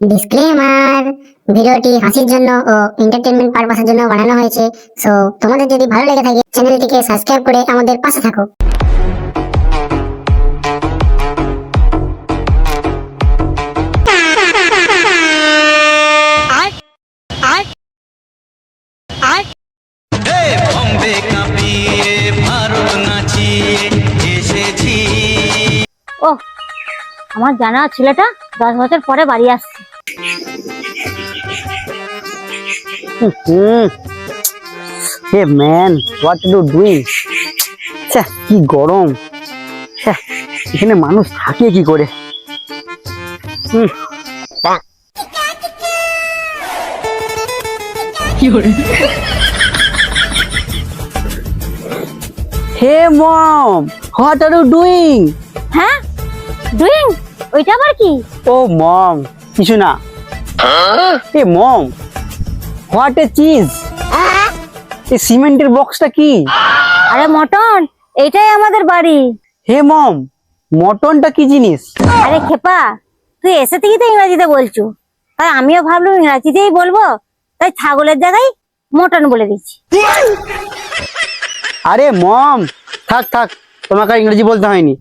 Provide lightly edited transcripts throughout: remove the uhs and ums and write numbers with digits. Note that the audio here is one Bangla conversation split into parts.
ডিসক্লেমার, ভিডিওটি হাসির জন্য ও এন্টারটেইনমেন্ট পারপাসের জন্য বানানো হয়েছে। সো তোমাদের যদি ভালো লেগে থাকে চ্যানেলটিকে সাবস্ক্রাইব করে আমাদের পাশে থাকো। ও আমার জানা ছেলেটা 10 বছর পরে বাড়ি আসছে। Hey man, what are you doing? কি গরম, এখানে মানুষ থাকে কি করে? Hey mom, what are you doing? হ্যাঁ ডুইং, ওইটা আবার কি? Oh mom, কিছু না। Hey mom, what a cheese? এই সিমেন্টের বক্সটা কি? আরে মটন, এইটাই আমাদের বাড়ি। হে মম, মটনটা কি জিনিস? আরে খেপা, তুই এসে থেকেই তো ইংরেজিতে বলছো, তাই আমিও ভাবলাম ইংরেজিতেই বলবো, তাই ছাগলের জায়গায় মটন বলে দিচ্ছি। আরে মম, থাক থাক, তোমাকে আর ইংরেজি বলতে হয়নি।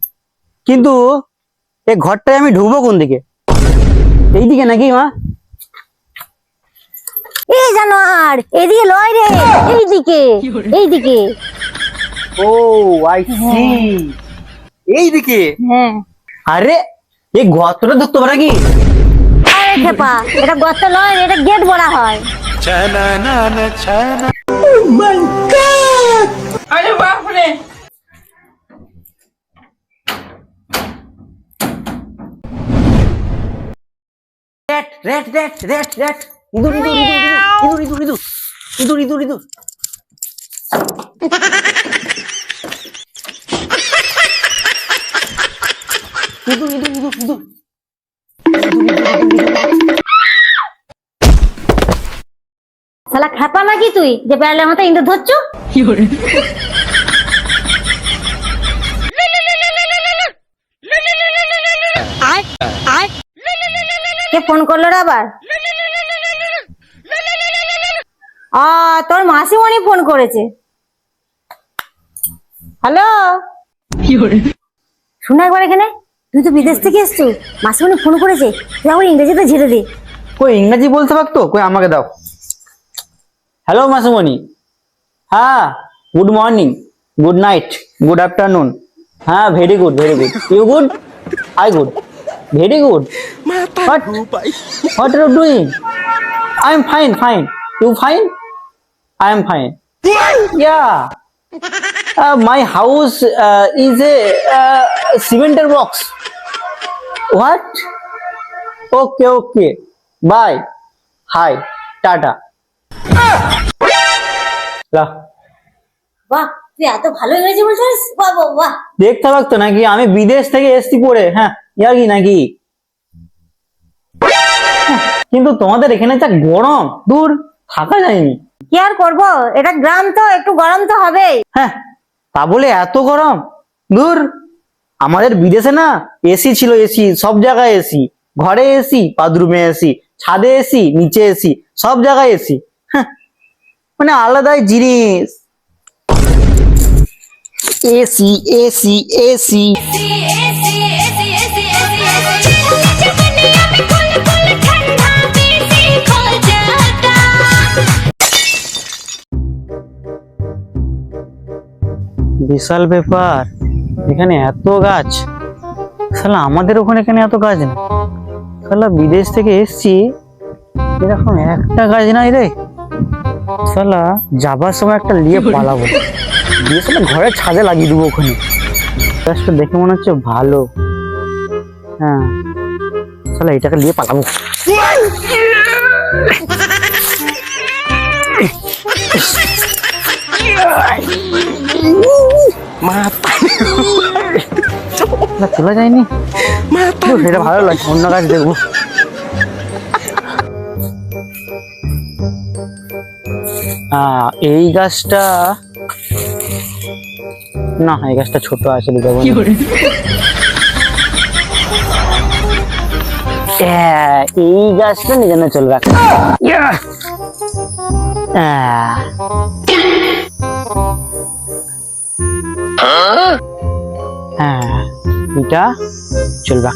কিন্তু এই ঘরটায় আমি ঢুকবো কোন দিকে? এইদিকে নাকি মা? এই জানোয়ার, এদিকে লয় রে, এইদিকে এইদিকে। ও আই সি, এইদিকে। হ্যাঁ। আরে এই গর্তটা ঢুকতে পারে কি? আরে খেপা, এটা গর্ত লয়, এটা গেট বলা হয়। আরে বাপরে, rate rate rate rate rate, ইঁদুর ইঁদুর ইঁদুর ইঁদুর ইঁদুর ইঁদুর ইঁদুর ইঁদুর। ইঁদুর ইঁদুর ইঁদুর ইঁদুর। শালা খেপা নাকি তুই যে বেড়ালের মতো ইঁদুর ধরছো? কে ফোন করলো রে আবার? তোর মাসিমণি ফোন করেছে। হ্যালো, শোনো একবার এখানে, তুই তো বিদেশ থেকে এসছো, মাসিমণি ফোন করেছে, তুই আমার ইংরেজিতে ঝেড়ে দে। কই ইংরেজি বলতে পারতো? কই আমাকে দাও। হ্যালো মাসুমণি, হ্যাঁ good morning, good night, good afternoon. হ্যাঁ very good very good, you good, I good, very good. What are you doing? I am fine, fine. You fine? I am fine. Yeah. My house is a cementer box. What? Okay, okay. Bye. Hi. Tata. বাহ, তুই এত ভালো ইংরেজি বলছিস, বাহ বাহ বাহ। দেখতে পারতো নাকি আমি বিদেশ থেকে এসছি পড়ে? হ্যাঁ ইয়ার কি নাকি? কিন্তু তোমাদের এখানে যা গরম, দূর থাকা যায়নি। কি আর করবো, এটা গ্রাম তো, একটু গরম তো হবেই। হ্যাঁ তা বলে এত গরম? দূর, আমাদের বিদেশে না এসি ছিল, এসি সব জায়গায় এসি, ঘরে এসি, বাথরুমে এসি, ছাদে এসি, নিচে এসি, সব জায়গায় এসি। মানে আলাদাই জিনিস। AC AC AC. বিশাল ব্যাপার, এখানে এত গাছ। শালা আমাদের ওখানে এখানে এত গাছ নেই। শালা বিদেশ থেকে এসছি, এরকম একটা গাছ নাই রে। শালা যাবার সময় একটা নিয়ে পালাবো, দিয়ে শালা ঘরের ছাদে লাগিয়ে দেবো ওখানে। গাছটা দেখে মনে হচ্ছে ভালো। হ্যাঁ শালা এটাকে নিয়ে পালাবো। তোলা যায়নি, সেটা ভালো লাগছে, অন্য গাছ দেখবো। এই গাছটা না, এই গাছটা ছোট আছে, এই গাছটা নিজে না চলবে। এটা চলবে।